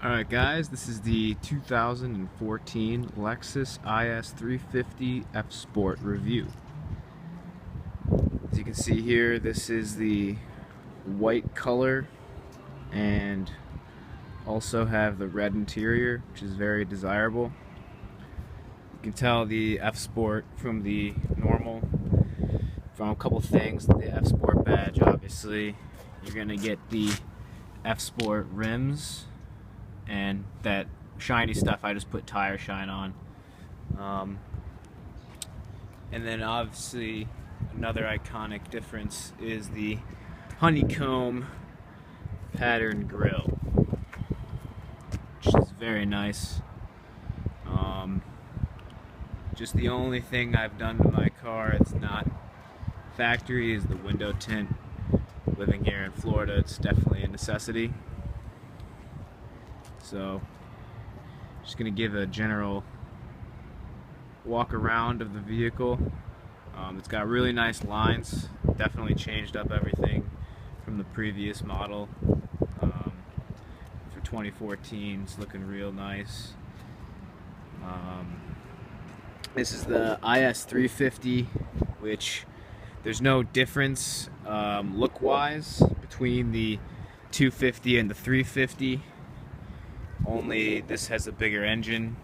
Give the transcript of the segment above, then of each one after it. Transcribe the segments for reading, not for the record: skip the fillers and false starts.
Alright guys, this is the 2014 Lexus IS350 F-sport review. As you can see here, this is the white color and also have the red interior, which is very desirable. You can tell the F-sport from the normal from a couple things. The F-sport badge, obviously. You're going to get the F-sport rims and that shiny stuff I just put tire shine on. And then obviously another iconic difference is the honeycomb pattern grille, which is very nice. Just the only thing I've done to my car, it's not factory, is the window tint. Living here in Florida, it's definitely a necessity. So, just going to give a general walk around of the vehicle. It's got really nice lines, definitely changed up everything from the previous model. For 2014, it's looking real nice. This is the IS350, which there's no difference look-wise between the 250 and the 350. Only this has a bigger engine,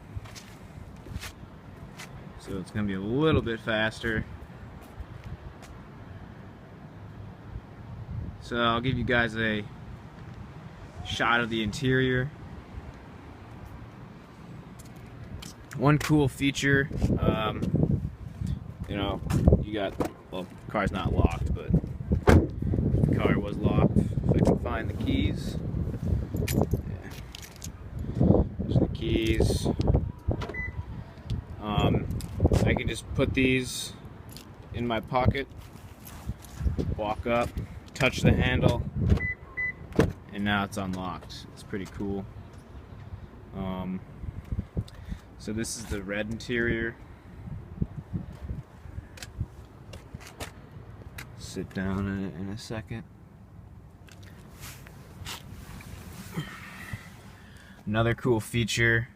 so it's going to be a little bit faster. So I'll give you guys a shot of the interior. One cool feature, you got, well, the car's not locked, but if the car was locked, if I can find the keys. There's the keys. I can just put these in my pocket, walk up, touch the handle, and now it's unlocked. It's pretty cool. So this is the red interior. Sit down in a second. Another cool feature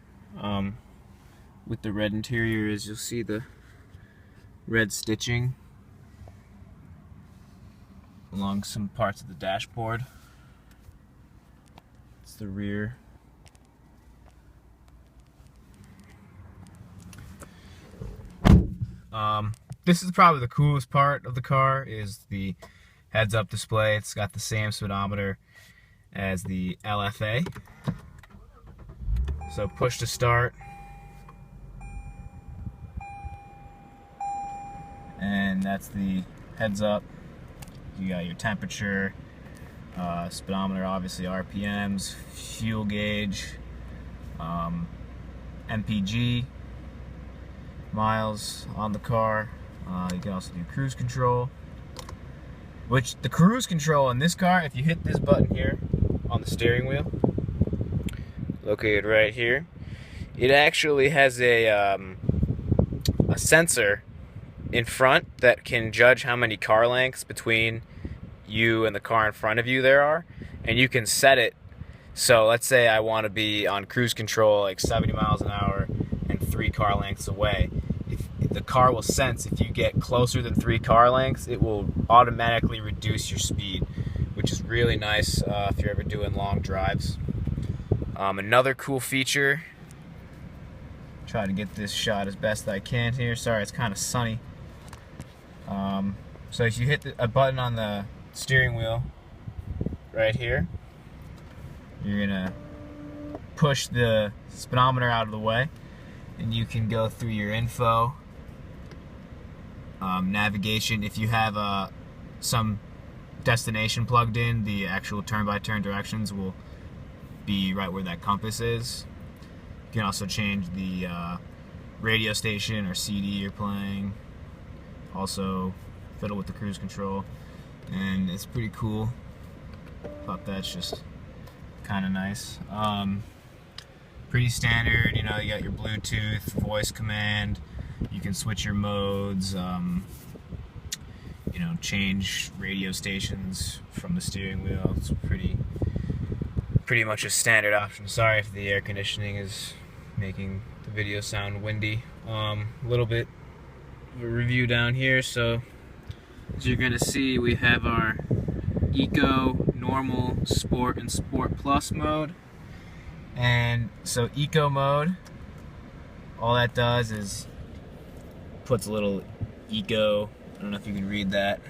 with the red interior is you'll see the red stitching along some parts of the dashboard. It's the rear. This is probably the coolest part of the car, is the heads-up display. It's got the same speedometer as the LFA. So push to start, and that's the heads up. You got your temperature, speedometer, obviously RPMs, fuel gauge, MPG, miles on the car. You can also do cruise control, which the cruise control in this car, if you hit this button here on the steering wheel, located right here, it actually has a sensor in front that can judge how many car lengths between you and the car in front of you there are, and you can set it. So let's say I want to be on cruise control like 70 miles an hour and 3 car lengths away. If the car will sense if you get closer than 3 car lengths, it will automatically reduce your speed, which is really nice if you're ever doing long drives. Another cool feature, try to get this shot as best I can here. Sorry, it's kind of sunny. So if you hit a button on the steering wheel right here, you're gonna push the speedometer out of the way, and you can go through your info, navigation. If you have some destination plugged in, the actual turn-by-turn directions will be right where that compass is. You can also change the radio station or CD you're playing. Also fiddle with the cruise control, and it's pretty cool. Thought that's just kind of nice. Pretty standard, you got your Bluetooth, voice command. You can switch your modes. Change radio stations from the steering wheel. It's pretty pretty much a standard option. Sorry if the air conditioning is making the video sound windy. A little bit of a review down here. So as you're gonna see, we have our Eco, Normal, Sport, and Sport Plus mode. And so Eco mode, all that does is puts a little Eco, I don't know if you can read that,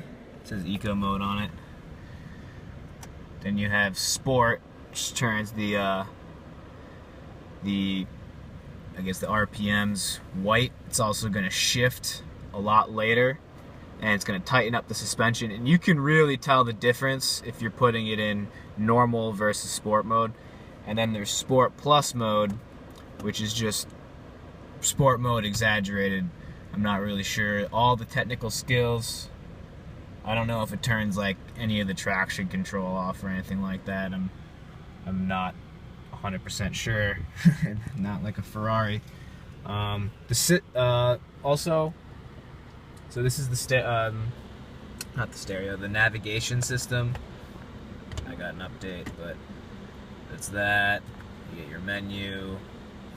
it says Eco mode on it. Then you have Sport, which turns the I guess the RPMs white. It's also going to shift a lot later, and it's going to tighten up the suspension, and you can really tell the difference if you're putting it in normal versus sport mode. And then there's Sport Plus mode, which is just sport mode exaggerated. I'm not really sure all the technical skills. I don't know if it turns like any of the traction control off or anything like that. I'm not 100% sure. Not like a Ferrari. Also, so this is the not the stereo, the navigation system. I got an update, but that's that. You get your menu,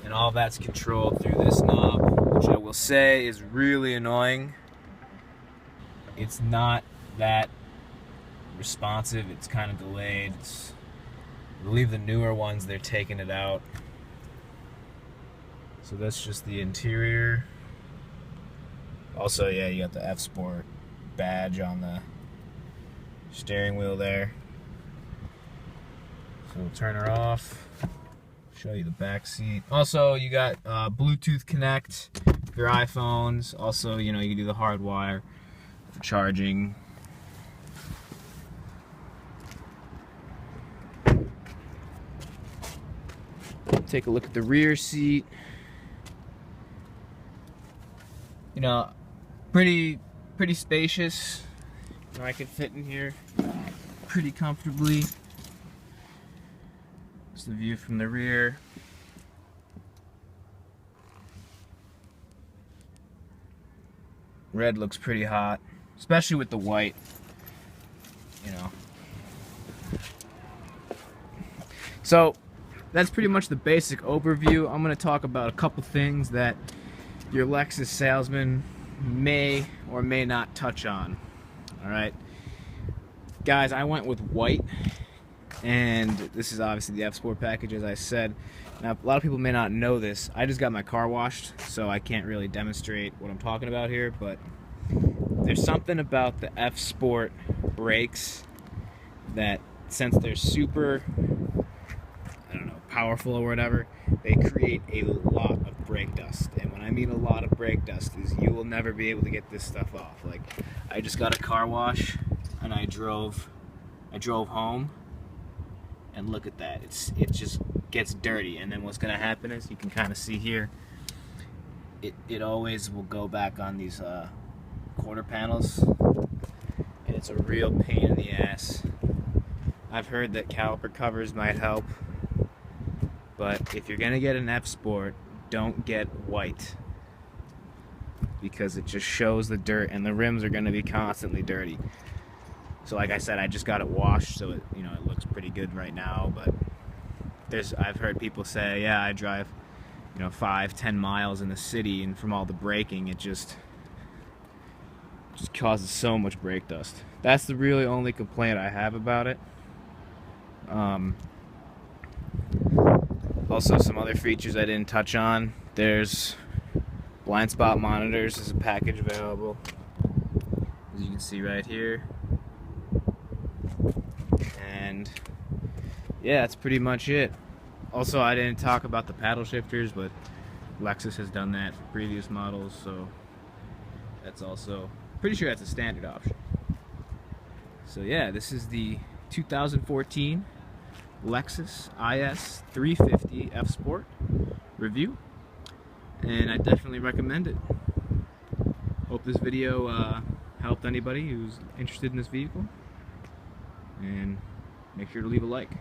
and all that's controlled through this knob, which I will say is really annoying. It's not that responsive, it's kind of delayed. I believe the newer ones, they're taking it out. So that's just the interior. Also, yeah, you got the F-sport badge on the steering wheel there. So we'll turn her off, show you the back seat. Also, you got Bluetooth Connect for your iPhones. Also, you know, you can do the hard wire for charging. Take a look at the rear seat. You know, pretty spacious. You know, I could fit in here pretty comfortably. It's the view from the rear. Red looks pretty hot, especially with the white. You know. So that's pretty much the basic overview. I'm going to talk about a couple things that your Lexus salesman may or may not touch on. Alright, guys, I went with white, and this is obviously the F-Sport package, as I said. Now, a lot of people may not know this. I just got my car washed, so I can't really demonstrate what I'm talking about here, but there's something about the F-Sport brakes that, since they're super, I don't know, powerful or whatever, they create a lot of brake dust. And when I mean a lot of brake dust, is you will never be able to get this stuff off. Like, I just got a car wash and I drove home, and look at that. It just gets dirty, and then what's gonna happen is, you can kind of see here, it always will go back on these quarter panels, and it's a real pain in the ass. I've heard that caliper covers might help, but if you're gonna get an F-Sport, don't get white, because it just shows the dirt, and the rims are gonna be constantly dirty. So like I said, I just got it washed, so it looks pretty good right now. But I've heard people say, yeah, I drive 5-10 miles in the city, and from all the braking, it just causes so much brake dust. That's the really only complaint I have about it. Also, some other features I didn't touch on. There's blind spot monitors as a package available, as you can see right here. And yeah, that's pretty much it. Also, I didn't talk about the paddle shifters, but Lexus has done that for previous models, so that's also, pretty sure that's a standard option. So yeah, this is the 2014 Lexus IS350 F-sport review, and I definitely recommend it. Hope this video helped anybody who's interested in this vehicle, and make sure to leave a like.